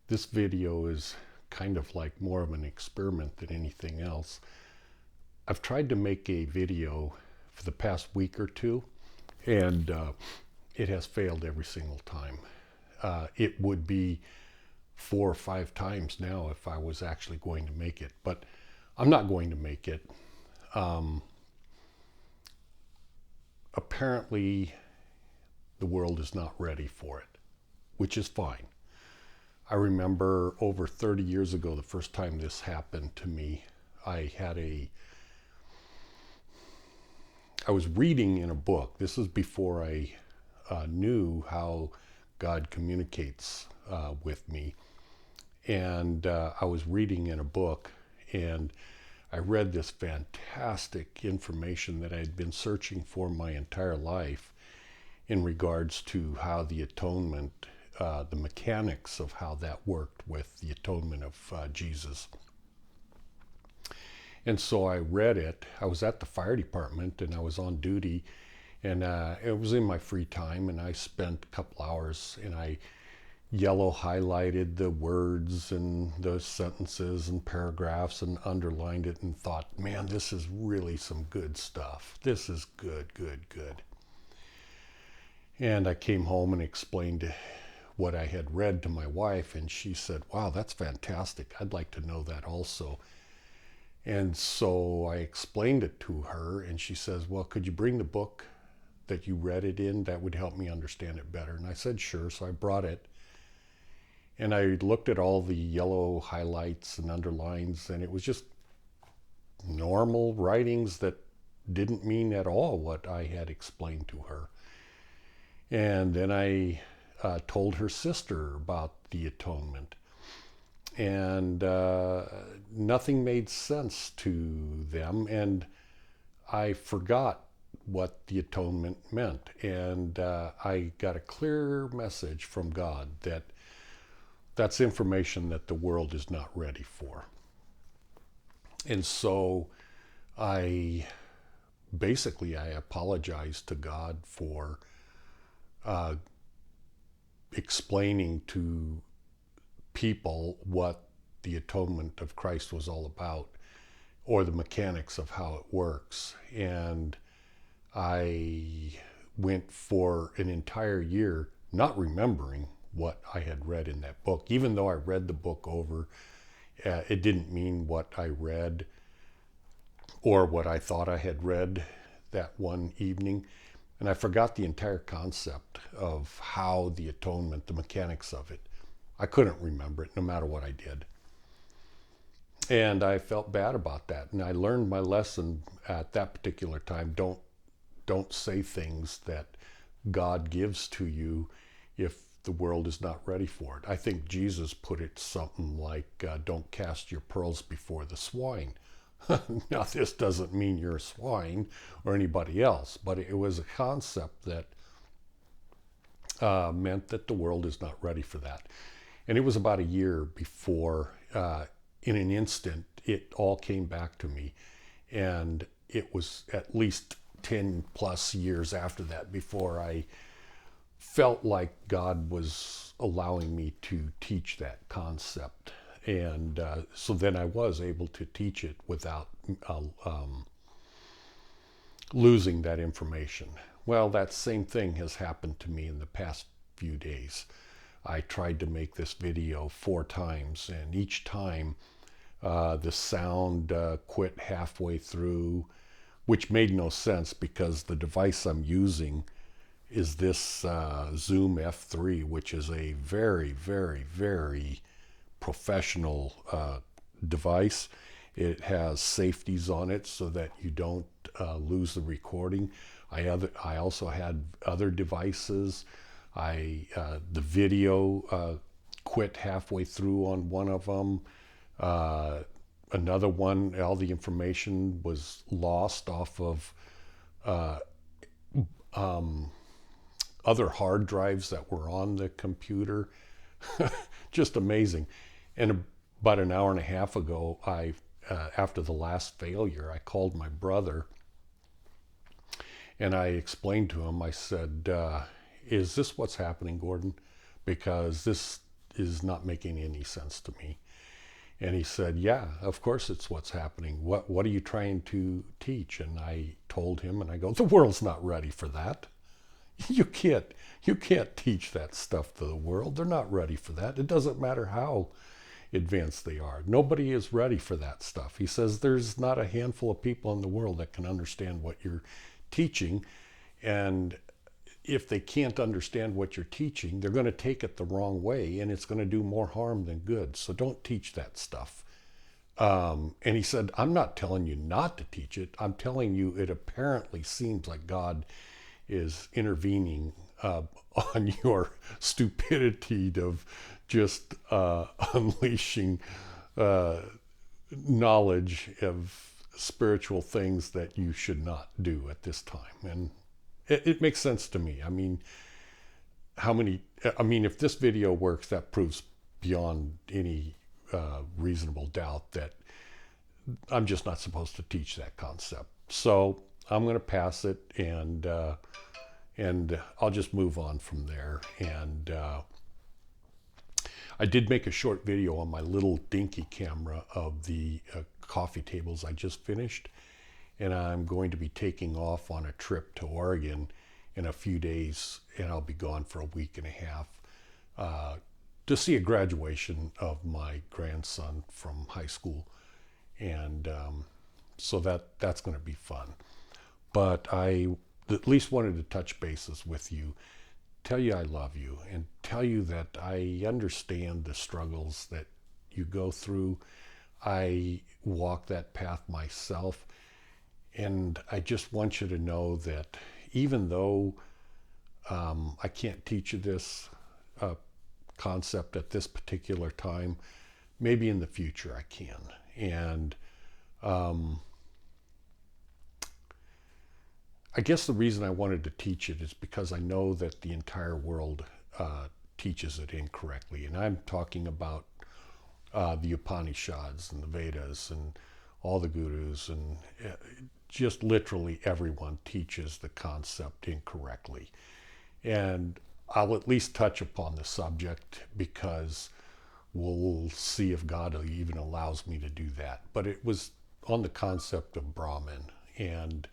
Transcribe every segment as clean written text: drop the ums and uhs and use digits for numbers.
This video is kind of like more of an experiment than anything else. I've tried to make a video for the past week or two, and it has failed every single time. It would be 4 or 5 times now if I was actually going to make it, but I'm not going to make it. Apparently, the world is not ready for it, which is fine. I remember over 30 years ago, the first time this happened to me, I was reading in a book. This is before I knew how God communicates with me. And I was reading in a book, and I read this fantastic information that I had been searching for my entire life in regards to how the atonement, the mechanics of how that worked with the atonement of Jesus. And so I read it. I was at the fire department and I was on duty, and it was in my free time, and I spent a couple hours and I yellow highlighted the words and the sentences and paragraphs and underlined it and thought, man, this is really some good stuff. This is good, good, good. And I came home and explained what I had read to my wife, and she said, wow, that's fantastic. I'd like to know that also. And so I explained it to her, and she says, well, could you bring the book that you read it in? That would help me understand it better. And I said, sure. So I brought it, and I looked at all the yellow highlights and underlines, and it was just normal writings that didn't mean at all what I had explained to her. And then I told her sister about the atonement, and nothing made sense to them, and I forgot what the atonement meant. And I got a clear message from God that that's information that the world is not ready for. And so I apologized to God for explaining to people what the atonement of Christ was all about, or the mechanics of how it works. And I went for an entire year not remembering what I had read in that book. Even though I read the book over, it didn't mean what I read or what I thought I had read that one evening. And I forgot the entire concept of how the atonement, the mechanics of it. I couldn't remember it no matter what I did. And I felt bad about that. And I learned my lesson at that particular time. Don't say things that God gives to you if the world is not ready for it. I think Jesus put it something like, don't cast your pearls before the swine. Now, this doesn't mean you're a swine or anybody else, but it was a concept that meant that the world is not ready for that. And it was about a year before, in an instant, it all came back to me. And it was at least 10 plus years after that before I felt like God was allowing me to teach that concept. And so then I was able to teach it without losing that information. Well, that same thing has happened to me in the past few days. I tried to make this video 4 times, and each time the sound quit halfway through, which made no sense because the device I'm using is this Zoom F3, which is a very, very, very professional device. It has safeties on it so that you don't lose the recording. I also had other devices. The video quit halfway through on one of them. Another one, all the information was lost off of other hard drives that were on the computer. Just amazing. And about an hour and a half ago, after the last failure, I called my brother and I explained to him, I said, is this what's happening, Gordon? Because this is not making any sense to me. And he said, yeah, of course it's what's happening. What are you trying to teach? And I told him, and I go, the world's not ready for that. You can't teach that stuff to the world. They're not ready for that. It doesn't matter how advanced they are. Nobody is ready for that stuff. He says there's not a handful of people in the world that can understand what you're teaching. And if they can't understand what you're teaching, they're going to take it the wrong way, and it's going to do more harm than good. So don't teach that stuff. And he said, I'm not telling you not to teach it. I'm telling you it apparently seems like God is intervening on your stupidity of just unleashing knowledge of spiritual things that you should not do at this time. And it makes sense to me. I mean, if this video works, that proves beyond any reasonable doubt that I'm just not supposed to teach that concept. So I'm going to pass it, and I'll just move on from there. And I did make a short video on my little dinky camera of the coffee tables I just finished. And I'm going to be taking off on a trip to Oregon in a few days, and I'll be gone for a week and a half to see a graduation of my grandson from high school. And so that's going to be fun. But I at least wanted to touch bases with you, tell you I love you, and tell you that I understand the struggles that you go through. I walk that path myself. And I just want you to know that even though I can't teach you this concept at this particular time, maybe in the future I can. And I guess the reason I wanted to teach it is because I know that the entire world teaches it incorrectly. And I'm talking about the Upanishads and the Vedas and all the gurus, and just literally everyone teaches the concept incorrectly. And I'll at least touch upon the subject because we'll see if God even allows me to do that. But it was on the concept of Brahman and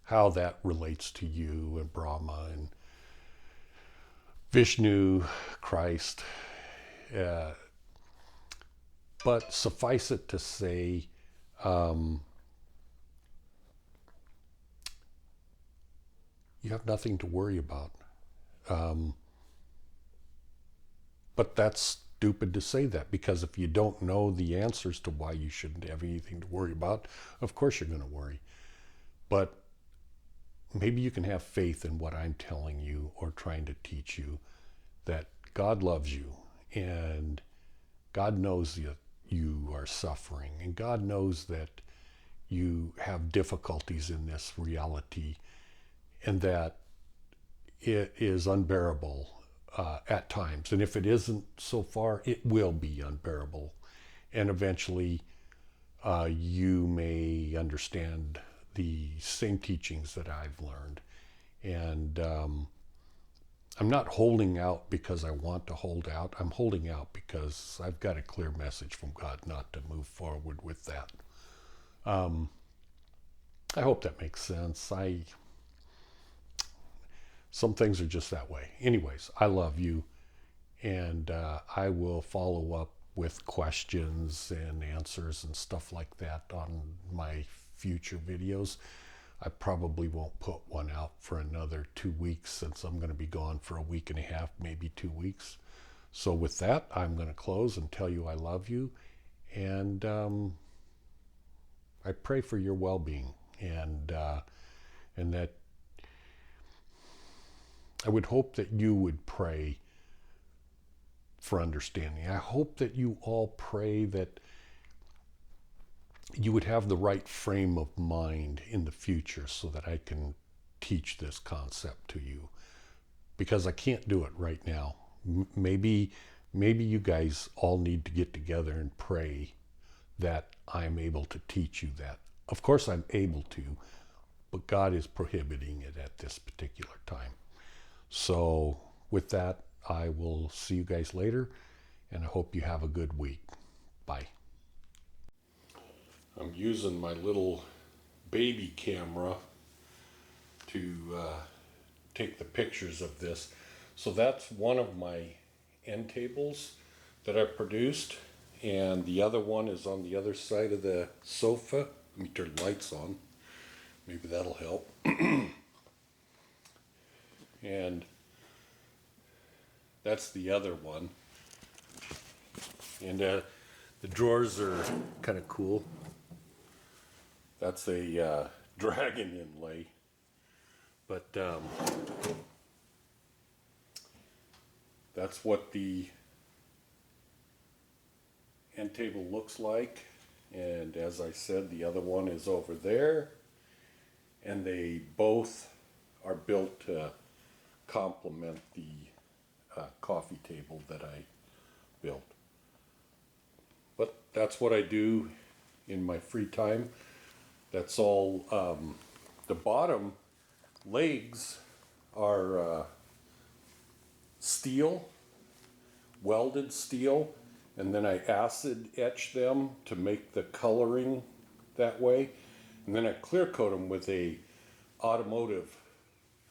how that relates to you and Brahma and Vishnu, Christ. But suffice it to say, you have nothing to worry about. But that's stupid to say that, because if you don't know the answers to why you shouldn't have anything to worry about, of course you're going to worry. But maybe you can have faith in what I'm telling you or trying to teach you, that God loves you, and God knows that you are suffering, and God knows that you have difficulties in this reality, and that it is unbearable at times. And if it isn't so far, it will be unbearable. And eventually you may understand the same teachings that I've learned. And I'm not holding out because I want to hold out. I'm holding out because I've got a clear message from God not to move forward with that. I hope that makes sense. Some things are just that way. Anyways, I love you, and I will follow up with questions and answers and stuff like that on my future videos. I probably won't put one out for another 2 weeks, since I'm going to be gone for a week and a half, maybe 2 weeks. So with that, I'm going to close and tell you I love you, and I pray for your well-being, and that I would hope that you would pray for understanding. I hope that you all pray that you would have the right frame of mind in the future so that I can teach this concept to you, because I can't do it right now. Maybe you guys all need to get together and pray that I'm able to teach you that. Of course I'm able to, but God is prohibiting it at this particular time. So with that, I will see you guys later, and I hope you have a good week. Bye. I'm using my little baby camera to take the pictures of this. So that's one of my end tables that I produced, and the other one is on the other side of the sofa. Let me turn the lights on. Maybe that'll help. And that's the other one. And the drawers are kind of cool. That's a dragon inlay. But that's what the end table looks like. And as I said, the other one is over there. And they both are built to complement the coffee table that I built. But that's what I do in my free time. That's all. The bottom legs are steel, welded steel, and then I acid etch them to make the coloring that way, and then I clear coat them with a automotive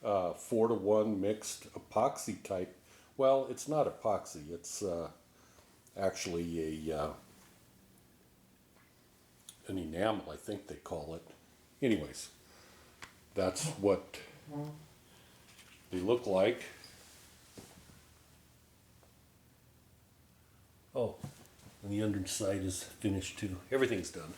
4-to-1 mixed epoxy type. Well, it's not epoxy, it's actually an enamel, I think they call it. Anyways, that's what they look like. Oh, and the underside is finished too. Everything's done.